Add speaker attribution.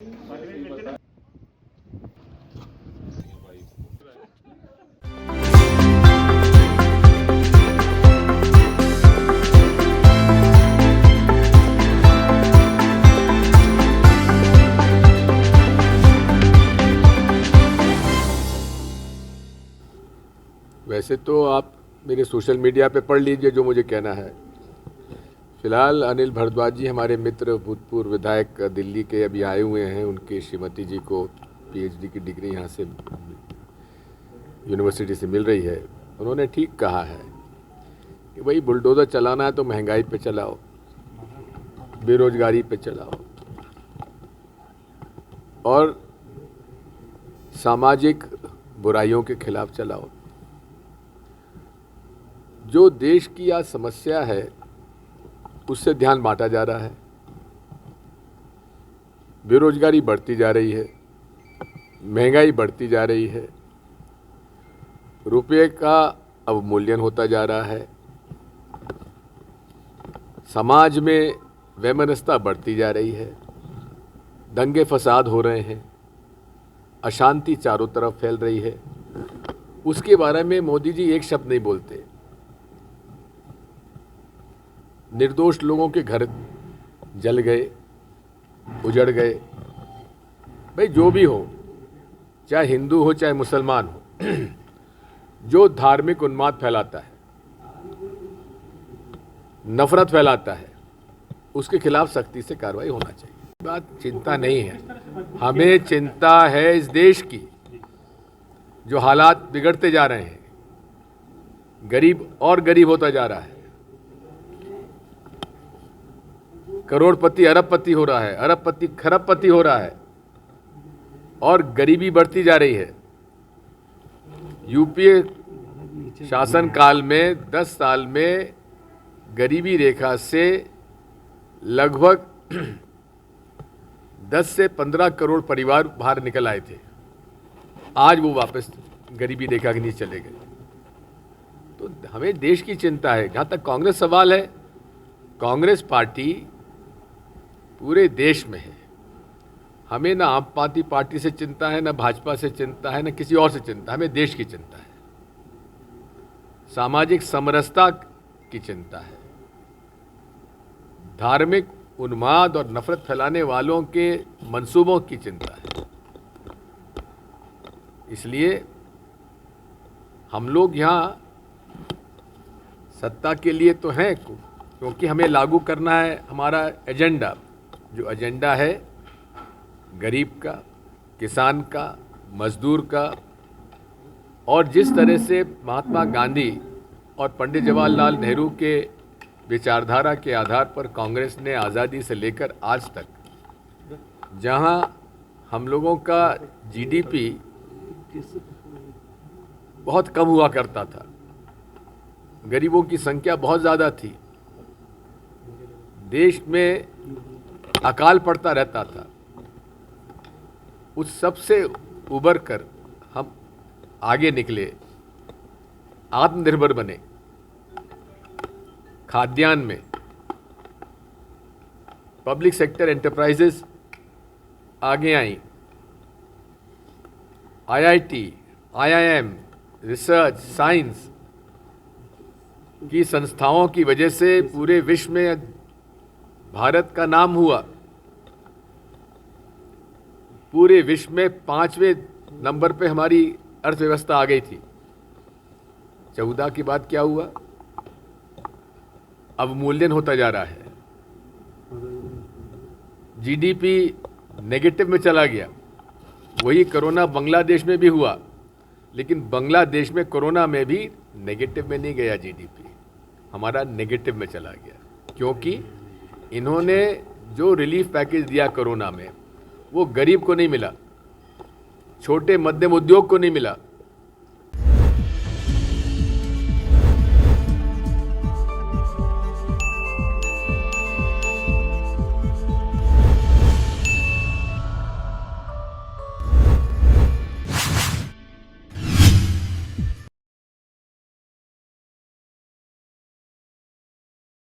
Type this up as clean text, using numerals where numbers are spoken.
Speaker 1: वैसे तो आप मेरे सोशल मीडिया पे पढ़ लीजिए जो मुझे कहना है। फिलहाल अनिल भारद्वाज जी हमारे मित्र, भूतपूर्व विधायक दिल्ली के अभी आए हुए हैं। उनके श्रीमती जी को पीएचडी की डिग्री यहाँ से यूनिवर्सिटी से मिल रही है। उन्होंने ठीक कहा है कि भाई बुलडोज़र चलाना है तो महंगाई पे चलाओ, बेरोजगारी पे चलाओ और सामाजिक बुराइयों के खिलाफ चलाओ। जो देश की आज समस्या है उससे ध्यान बांटा जा रहा है। बेरोजगारी बढ़ती जा रही है, महंगाई बढ़ती जा रही है, रुपये का अवमूल्यन होता जा रहा है, समाज में वैमनस्यता बढ़ती जा रही है, दंगे फसाद हो रहे हैं, अशांति चारों तरफ फैल रही है। उसके बारे में मोदी जी एक शब्द नहीं बोलते। निर्दोष लोगों के घर जल गए, उजड़ गए। भाई जो भी हो, चाहे हिंदू हो चाहे मुसलमान हो, जो धार्मिक उन्माद फैलाता है, नफरत फैलाता है, उसके खिलाफ सख्ती से कार्रवाई होना चाहिए। बात चिंता नहीं है, हमें चिंता है इस देश की। जो हालात बिगड़ते जा रहे हैं, गरीब और गरीब होता जा रहा है, करोड़पति अरबपति हो रहा है, अरबपति खरबपति हो रहा है और गरीबी बढ़ती जा रही है। यूपीए शासनकाल में 10 साल में गरीबी रेखा से लगभग 10 से 15 करोड़ परिवार बाहर निकल आए थे। आज वो वापस गरीबी रेखा के नीचे चले गए। तो हमें देश की चिंता है। जहाँ तक कांग्रेस सवाल है, कांग्रेस पार्टी पूरे देश में है। हमें ना आम आदमी पार्टी से चिंता है, ना भाजपा से चिंता है, ना किसी और से चिंता है। हमें देश की चिंता है, सामाजिक समरसता की चिंता है, धार्मिक उन्माद और नफरत फैलाने वालों के मंसूबों की चिंता है। इसलिए हम लोग यहाँ सत्ता के लिए तो हैं, क्योंकि हमें लागू करना है हमारा एजेंडा। जो एजेंडा है गरीब का, किसान का, मजदूर का, और जिस तरह से महात्मा गांधी और पंडित जवाहरलाल नेहरू के विचारधारा के आधार पर कांग्रेस ने आज़ादी से लेकर आज तक, जहां हम लोगों का जीडीपी बहुत कम हुआ करता था, गरीबों की संख्या बहुत ज़्यादा थी, देश में अकाल पड़ता रहता था, उस सब से उबर कर हम आगे निकले, आत्मनिर्भर बने। खाद्यान्न में पब्लिक सेक्टर एंटरप्राइजेस आगे आई, आईआईटी, आईआईएम, रिसर्च, साइंस की संस्थाओं की वजह से पूरे विश्व में भारत का नाम हुआ। पूरे विश्व में 5वें नंबर पे हमारी अर्थव्यवस्था आ गई थी। 14 के बाद क्या हुआ? अवमूल्यन होता जा रहा है, जीडीपी नेगेटिव में चला गया। वही कोरोना बांग्लादेश में भी हुआ, लेकिन बांग्लादेश में कोरोना में भी नेगेटिव में नहीं गया, जीडीपी हमारा नेगेटिव में चला गया, क्योंकि इन्होंने जो रिलीफ पैकेज दिया कोरोना में, वो गरीब को नहीं मिला, छोटे मध्यम उद्योग को नहीं मिला,